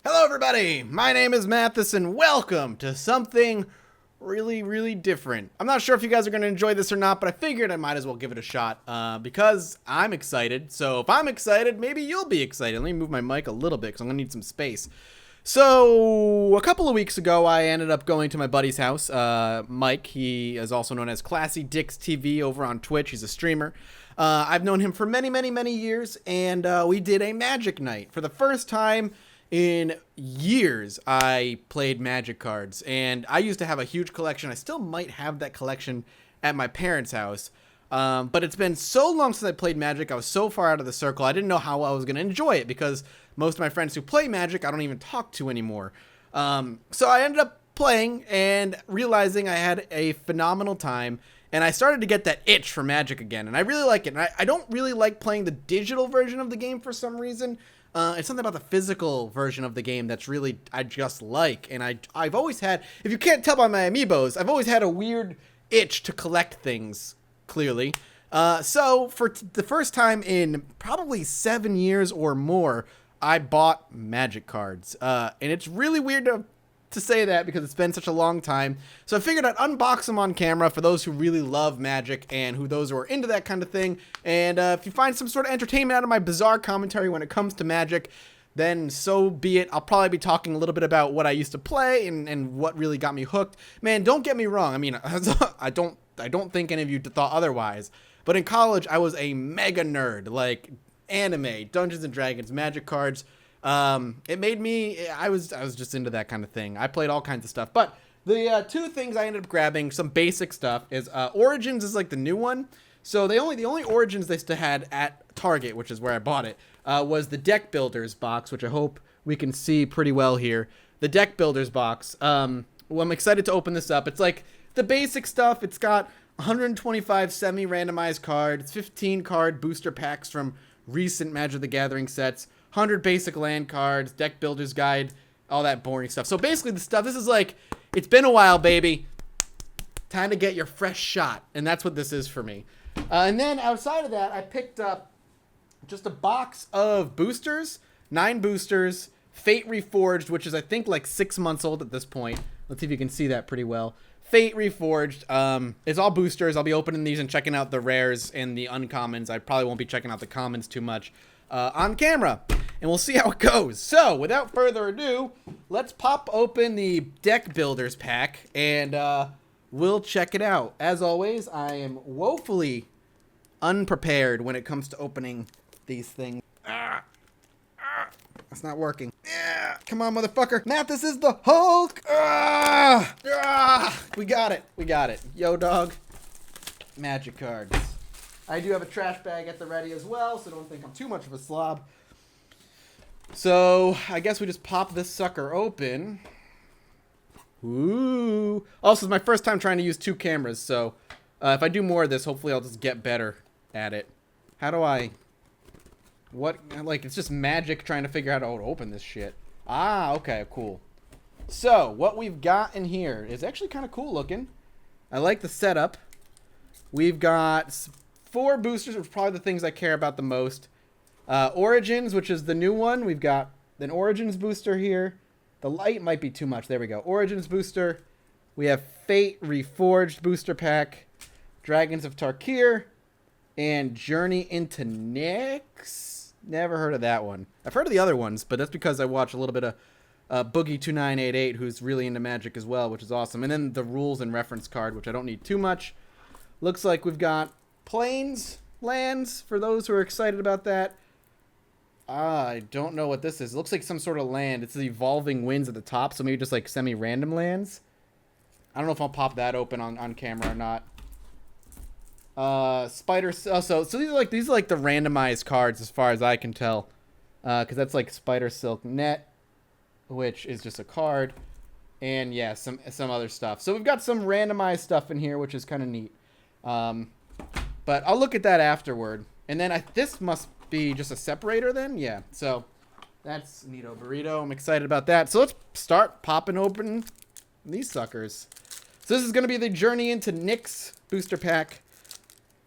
Hello everybody, my name is Mathis and welcome to something really different. I'm not sure if you guys are going to enjoy this or not, but I figured I might as well give it a shot because I'm excited. So if I'm excited, maybe you'll be excited. Let me move my mic a little bit because I'm going to need some space. So a couple of weeks ago, I ended up going to my buddy's house, Mike. He is also known as Classy Dicks TV over on Twitch. He's a streamer. I've known him for many years, and we did a Magic night. For the first time in years, I played Magic cards, and I used to have a huge collection. I still might have that collection at my parents' house, but it's been so long since I played Magic. I was so far out of the circle, I didn't know how I was going to enjoy it, because most of my friends who play Magic, I don't even talk to anymore. So I ended up playing and realizing I had a phenomenal time, and I started to get that itch for Magic again, and I really like it. And I don't really like playing the digital version of the game for some reason. It's something about the physical version of the game that's really, I just like. And I've always had, if you can't tell by my amiibos, I've always had a weird itch to collect things, clearly. So for the first time in probably 7 years or more, I bought Magic cards. And it's really weird to say that because it's been such a long time. So I figured I'd unbox them on camera for those who really love Magic and those who are into that kind of thing. And if you find some sort of entertainment out of my bizarre commentary when it comes to Magic, then so be it. I'll probably be talking a little bit about what I used to play and what really got me hooked. Man, don't get me wrong. I mean, I don't think any of you thought otherwise. But in college, I was a mega nerd, like anime, Dungeons and Dragons, Magic cards. It made me, I was just into that kind of thing. I played all kinds of stuff, but the two things I ended up grabbing, some basic stuff, is Origins is like the new one. So the only Origins they still had at Target, which is where I bought it, was the Deck Builders box, which I hope we can see pretty well here. The Deck Builders box. Well, I'm excited to open this up. It's like the basic stuff. It's got 125 semi-randomized cards, 15 card booster packs from recent Magic the Gathering sets, 100 basic land cards, deck builder's guide, all that boring stuff. So basically the stuff, this is like, it's been a while, baby. Time to get your fresh shot. And that's what this is for me. And then outside of that, I picked up just a box of boosters, 9 boosters, Fate Reforged, which is I think like 6 months old at this point. Let's see if you can see that pretty well. Fate Reforged. It's all boosters. I'll be opening these and checking out the rares and the uncommons. I probably won't be checking out the commons too much on camera. And we'll see how it goes. So, without further ado, let's pop open the Deck Builders pack, and we'll check it out. As always, I am woefully unprepared when it comes to opening these things. That's not working. Come on, motherfucker. Matt, this is the Hulk. We got it. Yo, dog. Magic cards. I do have a trash bag at the ready as well, so don't think I'm too much of a slob. So, I guess we just pop this sucker open. Ooh. Also, it's my first time trying to use 2 cameras, so if I do more of this, hopefully I'll just get better at it. How do I... What? Like, it's just magic trying to figure out how to open this shit. Ah, okay, cool. So, what we've got in here is actually kind of cool looking. I like the setup. We've got 4 boosters, which are probably the things I care about the most. Origins, which is the new one. We've got an Origins booster here. The light might be too much. There we go. Origins booster. We have Fate Reforged booster pack. Dragons of Tarkir. And Journey into Nyx. Never heard of that one. I've heard of the other ones, but that's because I watch a little bit of Boogie2988, who's really into Magic as well, which is awesome. And then the rules and reference card, which I don't need too much. Looks like we've got plains, lands, for those who are excited about that. I don't know what this is. It looks like some sort of land. It's the Evolving Winds at the top, so maybe just like semi-random lands. I don't know if I'll pop that open on camera or not. Spider... Oh, so these are like the randomized cards as far as I can tell. Because that's like Spider Silk Net, which is just a card. And yeah, some other stuff. So we've got some randomized stuff in here, which is kind of neat. But I'll look at that afterward. And then this must be just a separator then? Yeah, so that's neato burrito. I'm excited about that. So let's start popping open these suckers. So this is going to be the Journey into Nyx booster pack.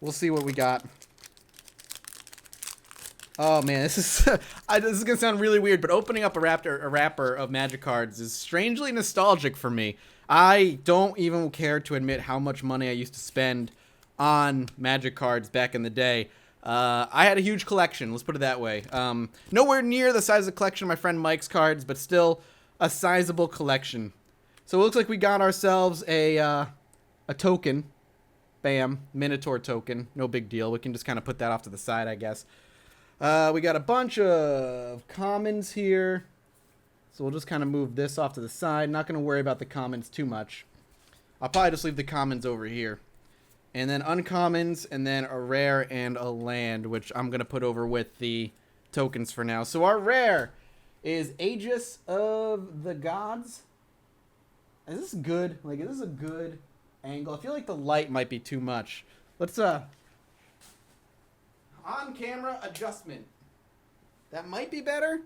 We'll see what we got. Oh man, this is this is gonna sound really weird, but opening up a wrapper of Magic cards is strangely nostalgic for me. I don't even care to admit how much money I used to spend on Magic cards back in the day. I had a huge collection, let's put it that way. Nowhere near the size of the collection of my friend Mike's cards, but still a sizable collection. So it looks like we got ourselves a token. Bam, Minotaur token. No big deal. We can just kind of put that off to the side, I guess. We got a bunch of commons here. So we'll just kind of move this off to the side. Not going to worry about the commons too much. I'll probably just leave the commons over here. And then uncommons, and then a rare and a land, which I'm going to put over with the tokens for now. So our rare is Aegis of the Gods. Is this good? Like, is this a good angle? I feel like the light might be too much. Let's, on camera adjustment. That might be better.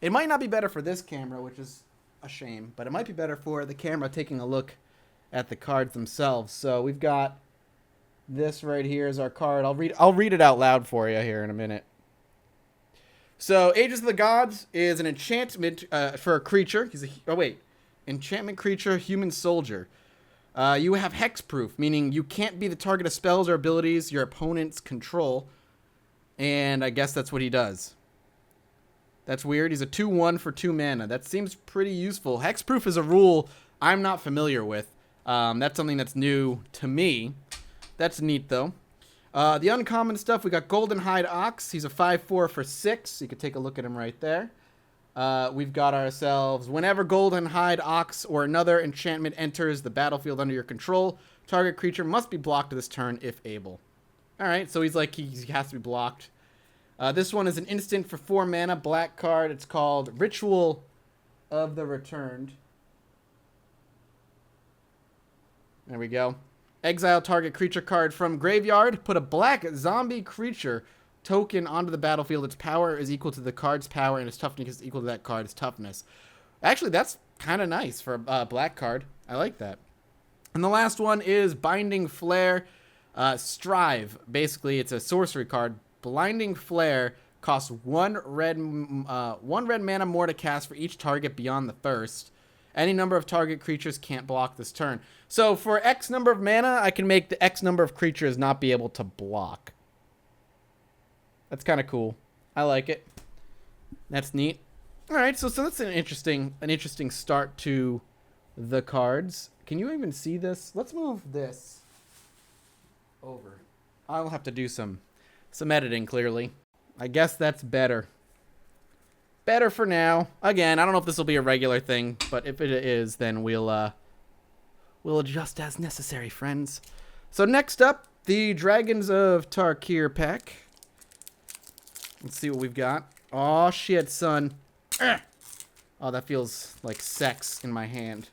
It might not be better for this camera, which is a shame, but it might be better for the camera taking a look at the cards themselves. So we've got this right here is our card. I'll read it out loud for you here in a minute. So Aegis of the Gods is an enchantment for a creature. Enchantment creature, human soldier. You have hexproof, meaning you can't be the target of spells or abilities your opponents control. And I guess that's what he does. That's weird. He's a 2/1 for 2 mana. That seems pretty useful. Hexproof is a rule I'm not familiar with. That's something that's new to me. That's neat, though. The uncommon stuff, we got Golden Hide Ox. He's a 5/4 for 6. You can take a look at him right there. We've got ourselves, whenever Golden Hide Ox or another enchantment enters the battlefield under your control, target creature must be blocked this turn if able. Alright, so he's like, he has to be blocked. This one is an instant for 4 mana, black card. It's called Ritual of the Returned. There we go. Exile target creature card from graveyard. Put a black zombie creature token onto the battlefield. Its power is equal to the card's power, and its toughness is equal to that card's toughness. Actually, that's kind of nice for a black card. I like that. And the last one is Binding Flare. Strive. Basically, it's a sorcery card. Blinding Flare costs one red mana more to cast for each target beyond the first. Any number of target creatures can't block this turn. So for X number of mana, I can make the X number of creatures not be able to block. That's kind of cool. I like it. That's neat. All right, so that's an interesting start to the cards. Can you even see this? Let's move this over. I'll have to do some editing, clearly. I guess that's better. Better for now. Again, I don't know if this will be a regular thing, but if it is, then we'll adjust as necessary, friends. So next up, the Dragons of Tarkir pack. Let's see what we've got. Oh shit, son. Oh, that feels like sex in my hand.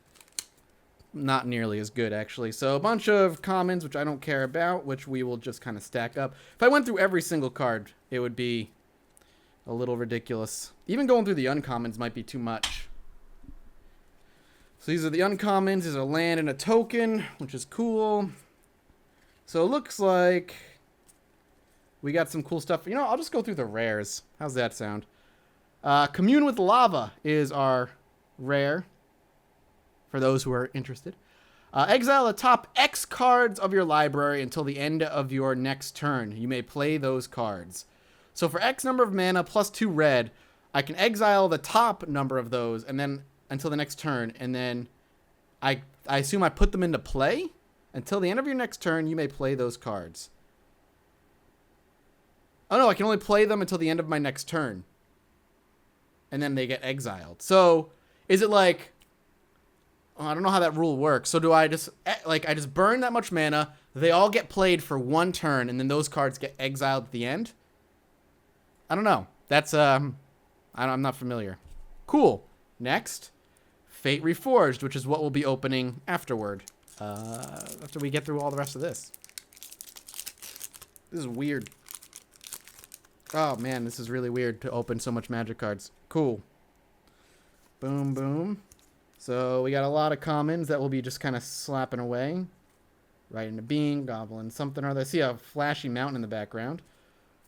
Not nearly as good, actually. So a bunch of commons, which I don't care about, which we will just kind of stack up. If I went through every single card, it would be a little ridiculous. Even going through the uncommons might be too much. So these are the uncommons. There's a land and a token, which is cool. So it looks like we got some cool stuff. You know, I'll just go through the rares. How's that sound? Commune with Lava is our rare, for those who are interested. Exile the top X cards of your library until the end of your next turn. You may play those cards. So for X number of mana plus 2 red, I can exile the top number of those and then until the next turn, and then I assume I put them into play. Until the end of your next turn, you may play those cards. Oh no, I can only play them until the end of my next turn. And then they get exiled. So, is it like, oh, I don't know how that rule works. So do I just, I just burn that much mana, they all get played for 1 turn, and then those cards get exiled at the end? I don't know. That's, I'm not familiar. Cool. Next, Fate Reforged, which is what we'll be opening afterward. After we get through all the rest of this. This is weird. Oh man, this is really weird to open so much Magic cards. Cool. Boom, boom. So we got a lot of commons that we'll be just kind of slapping away. Right into being, goblin, something or other. I see a flashy mountain in the background.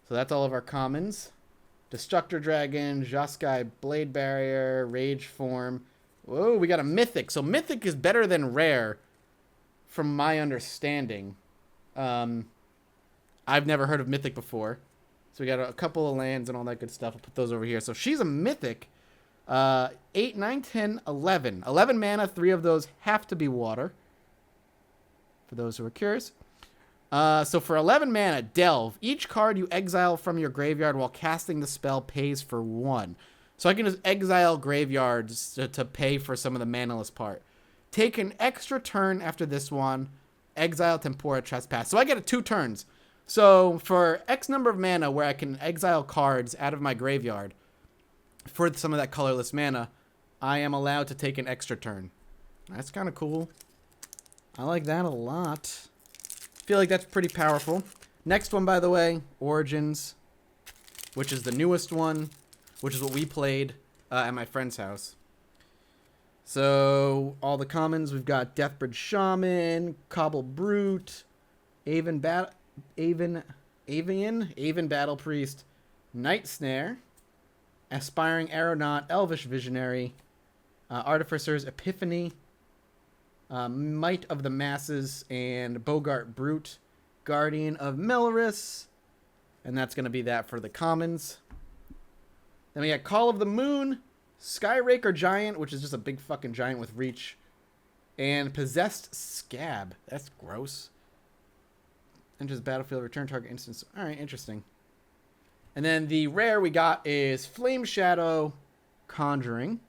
So that's all of our commons. Destructor Dragon, Joskai Blade Barrier, Rage Form. Whoa, we got a Mythic. So Mythic is better than Rare, from my understanding. I've never heard of Mythic before. So we got a couple of lands and all that good stuff. I'll put those over here. So she's a Mythic. 8, 9, 10, 11. 11 mana, 3 of those have to be water. For those who are curious. So for 11 mana, Delve. Each card you exile from your graveyard while casting the spell pays for 1. So I can just exile graveyards to pay for some of the manaless part. Take an extra turn after this one. Exile Tempora Trespass. So I get 2 turns. So for X number of mana where I can exile cards out of my graveyard for some of that colorless mana, I am allowed to take an extra turn. That's kind of cool. I like that a lot. Feel like that's pretty powerful. Next one, by the way, Origins, which is the newest one, which is what we played at my friend's house. So all the commons, we've got Deathbridge Shaman, Cobble Brute, Avian Battle Priest, Night Snare, Aspiring Aeronaut, Elvish Visionary, Artificer's Epiphany, Might of the Masses, and Bogart Brute, Guardian of Melris, and that's going to be that for the commons. Then we got Call of the Moon, Skyraker Giant, which is just a big fucking giant with reach, and Possessed Scab. That's gross. Enters the battlefield, return target instance. Alright, interesting. And then the rare we got is Flame Shadow Conjuring.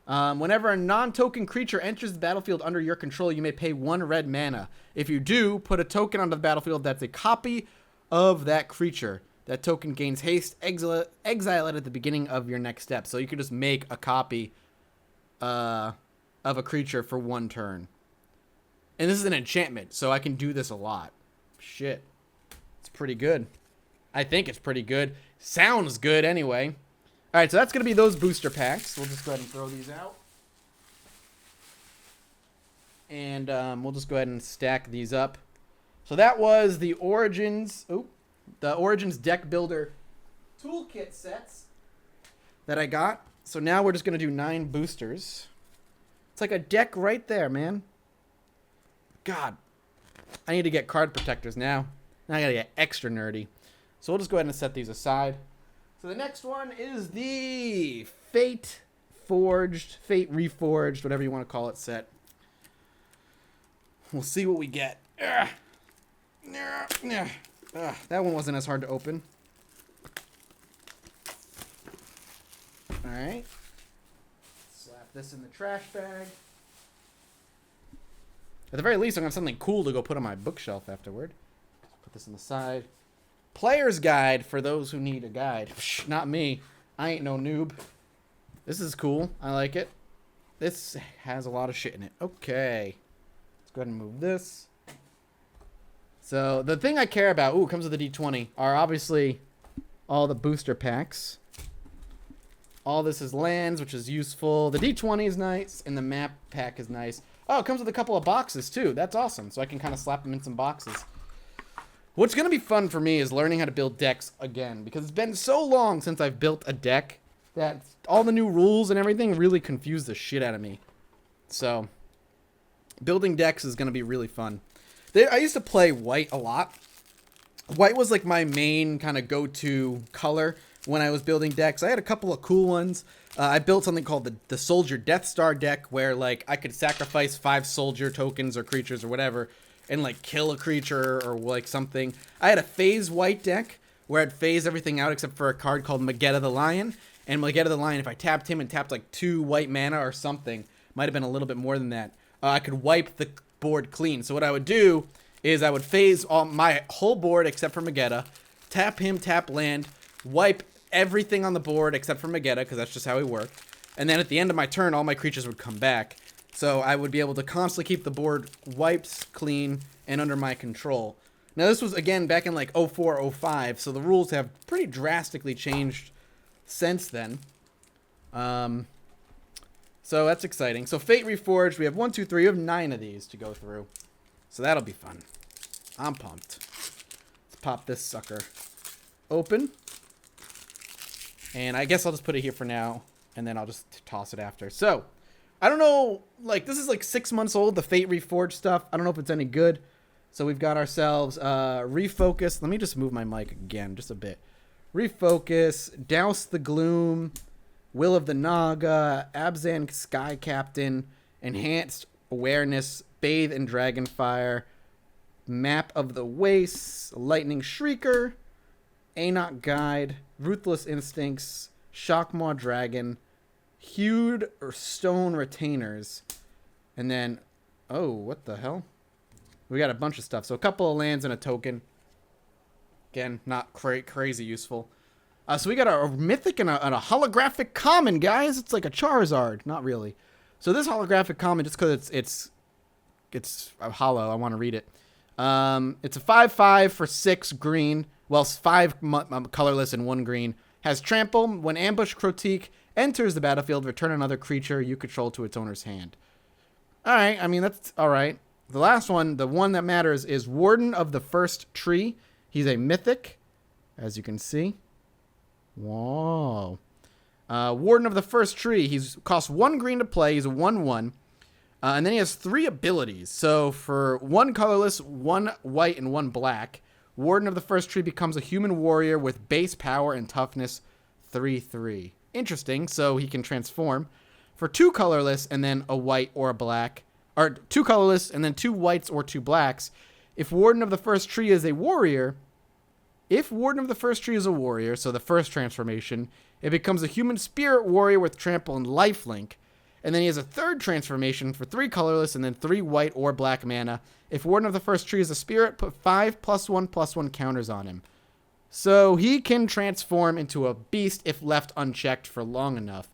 Whenever a non-token creature enters the battlefield under your control, you may pay 1 red mana. If you do, put a token onto the battlefield that's a copy of that creature. That token gains haste. Exile it at the beginning of your next step. So you can just make a copy of a creature for 1 turn. And this is an enchantment, so I can do this a lot. Shit. It's pretty good. I think it's pretty good. Sounds good anyway. Alright, so that's going to be those booster packs. We'll just go ahead and throw these out. And we'll just go ahead and stack these up. So that was the Origins... Oh, the Origins Deck Builder Toolkit sets that I got. So now we're just going to do 9 boosters. It's like a deck right there, man. God. I need to get card protectors now. Now I got to get extra nerdy. So we'll just go ahead and set these aside. So the next one is the Fateforged, Fate Reforged, whatever you want to call it, set. We'll see what we get. That one wasn't as hard to open. Alright. Slap this in the trash bag. At the very least, I'm going to have something cool to go put on my bookshelf afterward. Put this on the side. Player's guide for those who need a guide. Psh, not me. I ain't no noob. This is cool. I like it. This has a lot of shit in it. Okay. Let's go ahead and move this. So the thing I care about, ooh, comes with a D20, are obviously all the booster packs. All this is lands, which is useful. The D20 is nice, and the map pack is nice. Oh, it comes with a couple of boxes, too. That's awesome. So I can kind of slap them in some boxes. What's going to be fun for me is learning how to build decks again, because it's been so long since I've built a deck that all the new rules and everything really confuse the shit out of me. So building decks is going to be really fun. I used to play white a lot. White was like my main kind of go-to color when I was building decks. I had a couple of cool ones. I built something called the Soldier Death Star deck, where like I could sacrifice 5 soldier tokens or creatures or whatever and like kill a creature or like something. I had a phase white deck where I'd phase everything out except for a card called Magetta the Lion. And Magetta the Lion, if I tapped him and tapped like 2 white mana or something, might have been a little bit more than that, I could wipe the board clean. So what I would do is I would phase all my whole board except for Magetta, tap him, tap land, wipe everything on the board except for Magetta, because that's just how he worked. And then at the end of my turn, all my creatures would come back. So I would be able to constantly keep the board wiped, clean, and under my control. Now this was, again, back in like 04, 05, so the rules have pretty drastically changed since then. So that's exciting. So Fate Reforged, we have 1, 2, 3, we have 9 of these to go through. So that'll be fun. I'm pumped. Let's pop this sucker open. And I guess I'll just put it here for now, and then I'll just toss it after. So, I don't know, like, this is like 6 months old, the Fate Reforged stuff. I don't know if it's any good. So we've got ourselves Refocus. Let me just move my mic again just a bit. Refocus, Douse the Gloom, Will of the Naga, Abzan Sky Captain, Enhanced Awareness, Bathe in Dragonfire, Map of the Wastes, Lightning Shrieker, Anok Guide, Ruthless Instincts, Shockmaw Dragon, Hewed or Stone Retainers, and then, oh, what the hell? We got a bunch of stuff. So a couple of lands and a token. Again, not crazy useful. So we got a mythic and a holographic common, guys. It's like a Charizard. Not really. So this holographic common, just because it's hollow, I want to read it. It's a 5/5 for 6 green. Well, 5 colorless and 1 green. Has trample. When Ambush Crotique enters the battlefield, return another creature you control to its owner's hand. Alright, I mean, that's alright. The last one, the one that matters, is Warden of the First Tree. He's a mythic, as you can see. Whoa. Warden of the First Tree. He's costs 1 green to play. He's a 1/1. And then he has 3 abilities. So for 1 colorless, 1 white, and 1 black, Warden of the First Tree becomes a human warrior with base power and toughness 3/3. Interesting. So he can transform. For 2 colorless and then a white or a black, or 2 colorless and then 2 whites or 2 blacks, if Warden of the First Tree is a warrior, so the first transformation, it becomes a human spirit warrior with trample and lifelink. And then he has a 3rd transformation for 3 colorless and then 3 white or black mana. If Warden of the First Tree is a spirit, put 5 +1/+1 counters on him. So he can transform into a beast if left unchecked for long enough.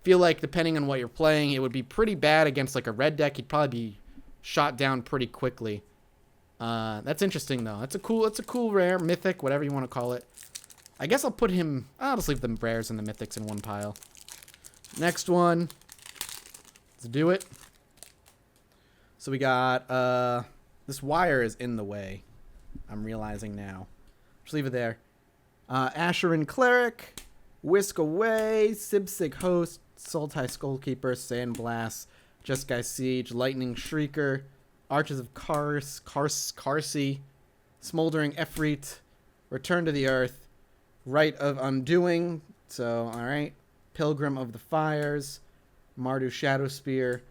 Feel like depending on what you're playing, it would be pretty bad against like a red deck. He'd probably be shot down pretty quickly. That's interesting though. That's a cool rare, mythic, whatever you want to call it. I guess I'll just leave the rares and the mythics in one pile. Next one. Let's do it. So we got, this wire is in the way. I'm realizing now. Just leave it there. Asherin Cleric, Whisk Away, Sibsig Host, Sultai Skullkeeper, Sandblast, Jeskai Siege, Lightning Shrieker, Arches of Karsi, Smoldering Efreet, Return to the Earth, Rite of Undoing, so, alright, Pilgrim of the Fires, Mardu Shadow Spear,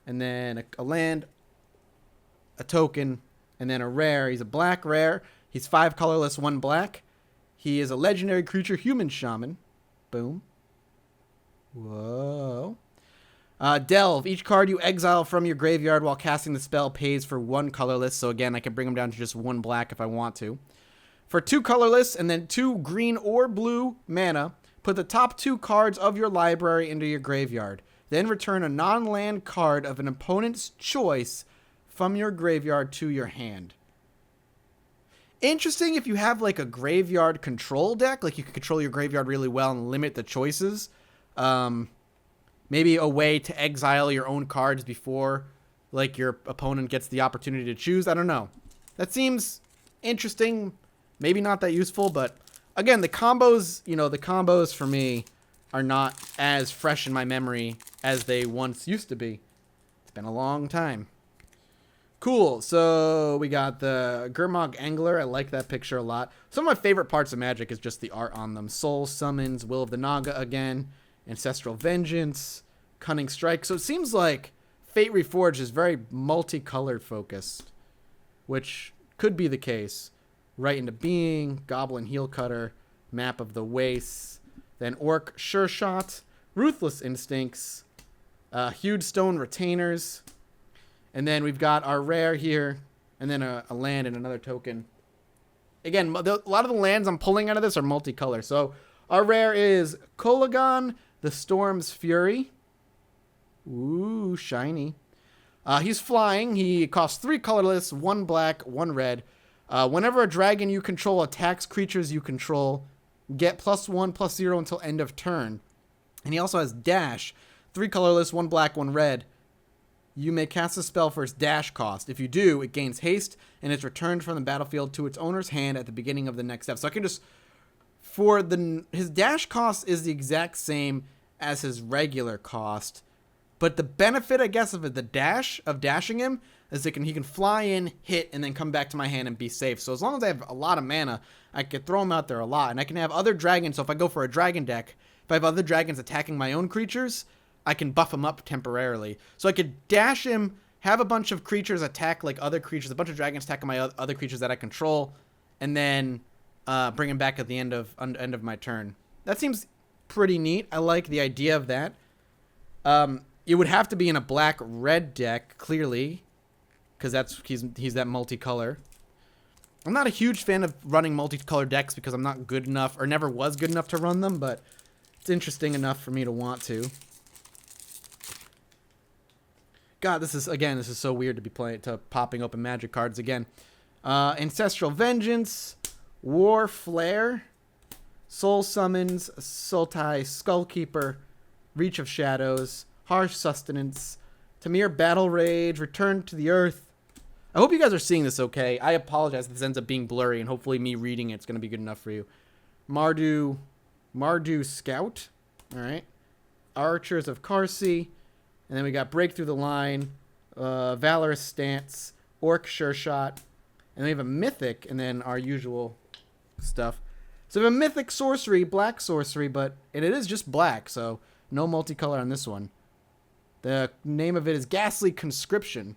and then a land, a token, and then a rare. He's a black rare. He's 5 colorless, 1 black. He is a legendary creature, Human Shaman. Boom. Whoa. Delve. Each card you exile from your graveyard while casting the spell pays for 1 colorless. So again, I can bring him down to just 1 black if I want to. For 2 colorless and then 2 green or blue mana, put the top 2 cards of your library into your graveyard. Then return a non-land card of an opponent's choice from your graveyard to your hand. Interesting if you have like a graveyard control deck, like you can control your graveyard really well and limit the choices. Maybe a way to exile your own cards before like your opponent gets the opportunity to choose. I don't know. That seems interesting. Maybe not that useful, but again, the combos for me are not as fresh in my memory as they once used to be. It's been a long time. Cool. So we got the Gurmag Angler. I like that picture a lot. Some of my favorite parts of Magic is just the art on them. Soul Summons, Will of the Naga again, Ancestral Vengeance, Cunning Strike. So it seems like Fate Reforged is very multicolored focused, which could be the case. Right into Being, Goblin Heel Cutter, Map of the Wastes, then Orc Sure Shot, Ruthless Instincts, Huge Stone Retainers, and then we've got our rare here, and then a land and another token. Again, a lot of the lands I'm pulling out of this are multicolor. So our rare is Kolagon, the Storm's Fury. Ooh, shiny. He's flying. He costs 3 colorless, 1 black, 1 red. Whenever a dragon you control attacks creatures you control, get +1/+0 until end of turn. And he also has Dash. 3 colorless, 1 black, 1 red. You may cast a spell for its dash cost. If you do, it gains haste and is returned from the battlefield to its owner's hand at the beginning of the next step. So I can just his dash cost is the exact same as his regular cost, but the benefit, I guess, of dashing him is he can fly in, hit, and then come back to my hand and be safe. So as long as I have a lot of mana, I could throw him out there a lot, and I can have other dragons. So if I go for a dragon deck, if I have other dragons attacking my own creatures, I can buff him up temporarily. So I could dash him, have a bunch of creatures attack like other creatures, a bunch of dragons attacking my other creatures that I control, and then bring him back at the end of my turn. That seems pretty neat. I like the idea of that. It would have to be in a black-red deck, clearly, because he's that multicolor. I'm not a huge fan of running multicolor decks because I'm not good enough, or never was good enough to run them, but it's interesting enough for me to want to. God, this is so weird to be popping open Magic cards again. Ancestral Vengeance, War Flare, Soul Summons, Sultai Skullkeeper, Reach of Shadows, Harsh Sustenance, Tamir Battle Rage, Return to the Earth. I hope you guys are seeing this okay. I apologize if this ends up being blurry, and hopefully me reading it's going to be good enough for you. Mardu Scout. All right. Archers of Karsi. And then we got Break Through the Line, Valorous Stance, Orc Sure Shot. And we have a Mythic, and then our usual stuff. So we have a Mythic Sorcery, Black Sorcery, and it is just black, so no multicolor on this one. The name of it is Ghastly Conscription.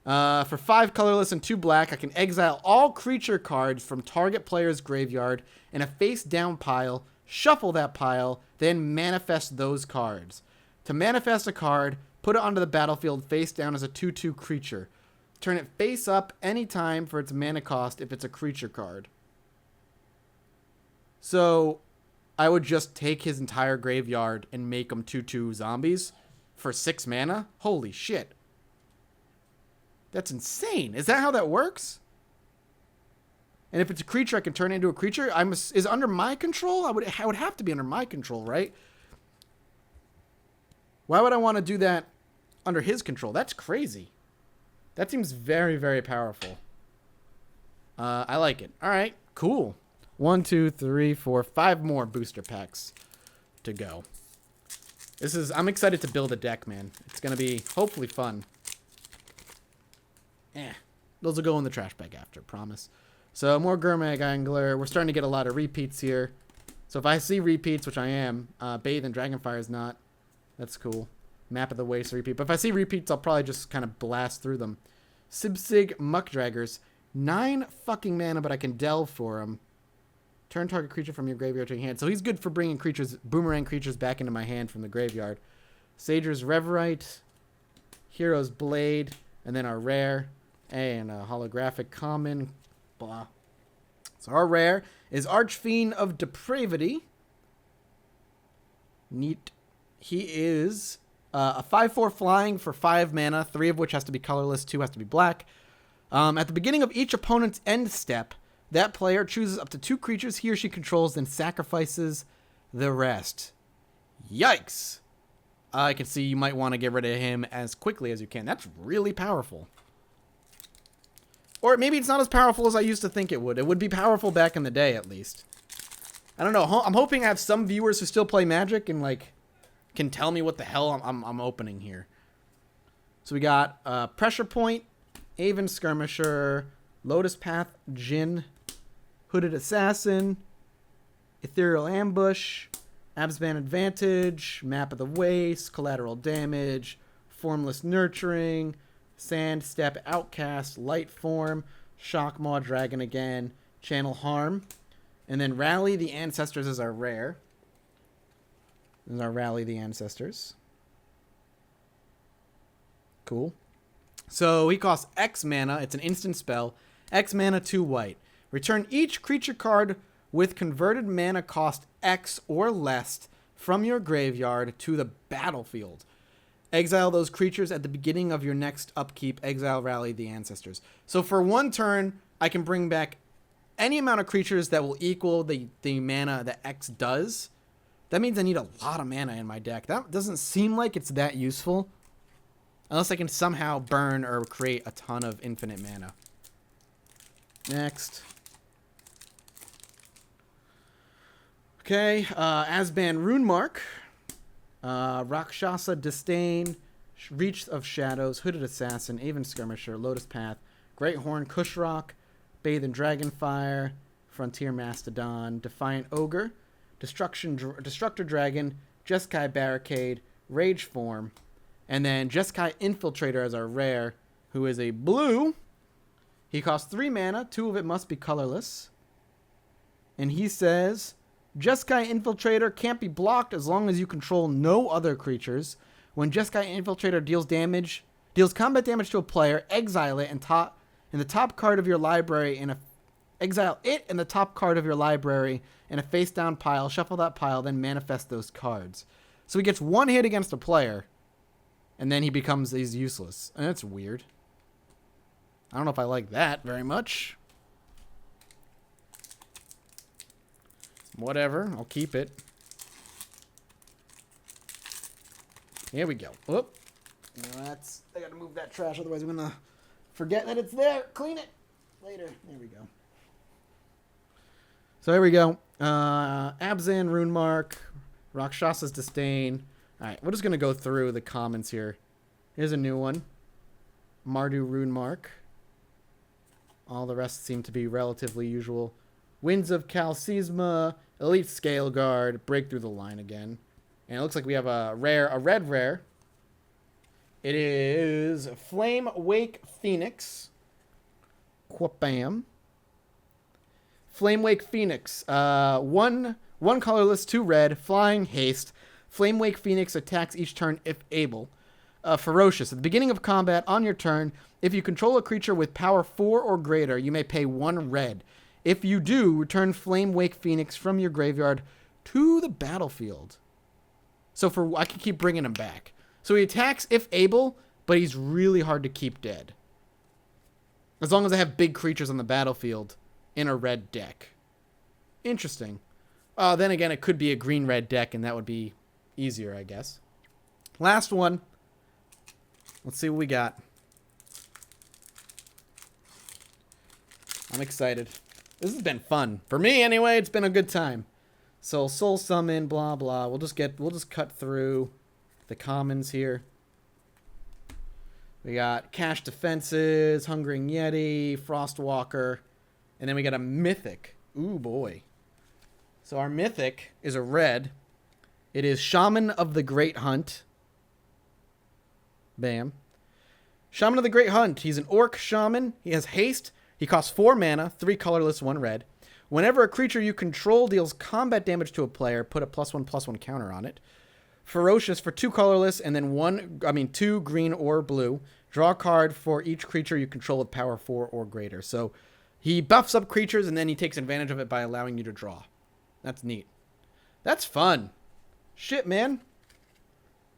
For 5 colorless and 2 black, I can exile all creature cards from target player's graveyard in a face-down pile, shuffle that pile, then manifest those cards. To manifest a card, put it onto the battlefield face down as a 2/2 creature. Turn it face up anytime for its mana cost if it's a creature card. So I would just take his entire graveyard and make them 2/2 zombies for 6 mana? Holy shit. That's insane. Is that how that works? And if it's a creature, I can turn it into a creature? Is it under my control? I would have to be under my control, right? Why would I want to do that under his control? That's crazy. That seems very, very powerful. I like it. All right, cool. 1, 2, 3, 4, 5 more booster packs to go. I'm excited to build a deck, man. It's going to be hopefully fun. Those will go in the trash bag after, promise. So more Gurmag Angler. We're starting to get a lot of repeats here. So if I see repeats, which I am, Bathe and Dragonfire is not. That's cool. Map of the Waste repeat. But if I see repeats, I'll probably just kind of blast through them. Sibsig Muckdraggers. 9 fucking mana, but I can delve for them. Turn target creature from your graveyard to your hand. So he's good for bringing boomerang creatures back into my hand from the graveyard. Sager's Reverite. Hero's Blade. And then our rare. And a holographic common. Blah. So our rare is Archfiend of Depravity. Neat. He is a 5/4 flying for 5 mana, 3 of which has to be colorless, 2 has to be black. At the beginning of each opponent's end step, that player chooses up to 2 creatures he or she controls, then sacrifices the rest. Yikes! I can see you might want to get rid of him as quickly as you can. That's really powerful. Or maybe it's not as powerful as I used to think it would. It would be powerful back in the day, at least. I don't know. I'm hoping I have some viewers who still play Magic and, like, can tell me what the hell I'm opening here. So we got Pressure Point, Aven Skirmisher, Lotus Path Djinn, Hooded Assassin, Ethereal Ambush, Absban Advantage, Map of the Waste, Collateral Damage, Formless Nurturing, Sand Step Outcast, Light Form, Shockmaw Dragon again, Channel Harm, and then Rally the Ancestors is our rare. This is our Rally the Ancestors. Cool. So he costs X mana. It's an instant spell. X mana, 2 white. Return each creature card with converted mana cost X or less from your graveyard to the battlefield. Exile those creatures at the beginning of your next upkeep. Exile Rally the Ancestors. So for 1 turn, I can bring back any amount of creatures that will equal the mana that X does. That means I need a lot of mana in my deck. That doesn't seem like it's that useful. Unless I can somehow burn or create a ton of infinite mana. Next. Okay, Asban Runemark, Rakshasa Disdain, Reach of Shadows, Hooded Assassin, Aven Skirmisher, Lotus Path, Great Horn, Kushrock, Bathe in Dragonfire, Frontier Mastodon, Defiant Ogre, Destructor Dragon, Jeskai Barricade, Rage Form, and then Jeskai Infiltrator as our rare, who is a blue. He costs 3 mana, 2 of it must be colorless. And he says, Jeskai Infiltrator can't be blocked as long as you control no other creatures. When Jeskai Infiltrator deals combat damage to a player, exile it and the top card of your library exile it and the top card of your library in a face down pile, shuffle that pile, then manifest those cards. So he gets 1 hit against a player, and then he's useless. And that's weird. I don't know if I like that very much. Whatever, I'll keep it. Here we go. Whoop. I gotta move that trash, otherwise I'm gonna forget that it's there. Clean it later. There we go. So here we go. Abzan, Runemark, Rakshasa's Disdain. Alright, we're just gonna go through the comments here. Here's a new one. Mardu Runemark. All the rest seem to be relatively usual. Winds of Calcisma, Elite Scale Guard, break through the line again. And it looks like we have a red rare. It is Flame Wake Phoenix. Quabam. Flame Wake Phoenix. One colorless, 2 red, flying, haste. Flame Wake Phoenix attacks each turn if able. Ferocious. At the beginning of combat, on your turn, if you control a creature with power 4 or greater, you may pay 1 red. If you do, return Flame Wake Phoenix from your graveyard to the battlefield. So I can keep bringing him back. So he attacks if able, but he's really hard to keep dead. As long as I have big creatures on the battlefield in a red deck. Interesting. Then again, it could be a green-red deck, and that would be easier, I guess. Last one. Let's see what we got. I'm excited. This has been fun. For me, anyway, it's been a good time. So, Soul Summon, blah, blah. We'll just cut through the commons here. We got Cash Defenses, Hungering Yeti, Frostwalker, and then we got a Mythic. Ooh, boy. So, our Mythic is a red. It is Shaman of the Great Hunt. Bam. Shaman of the Great Hunt. He's an Orc Shaman. He has haste. He costs 4 mana, 3 colorless, 1 red. Whenever a creature you control deals combat damage to a player, put a +1/+1 counter on it. Ferocious for 2 colorless and then 2 green or blue. Draw a card for each creature you control with power 4 or greater. So he buffs up creatures and then he takes advantage of it by allowing you to draw. That's neat. That's fun. Shit, man.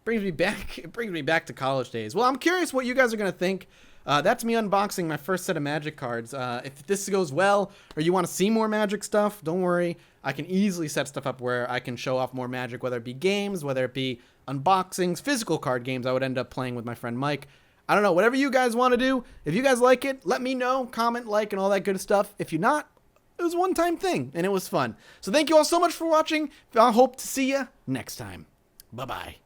It brings me back to college days. Well, I'm curious what you guys are going to think. That's me unboxing my first set of Magic cards. If this goes well, or you want to see more Magic stuff, don't worry. I can easily set stuff up where I can show off more Magic, whether it be games, whether it be unboxings, physical card games I would end up playing with my friend Mike. I don't know, whatever you guys want to do. If you guys like it, let me know, comment, like, and all that good stuff. If you're not, it was a one-time thing, and it was fun. So thank you all so much for watching. I hope to see you next time. Bye-bye.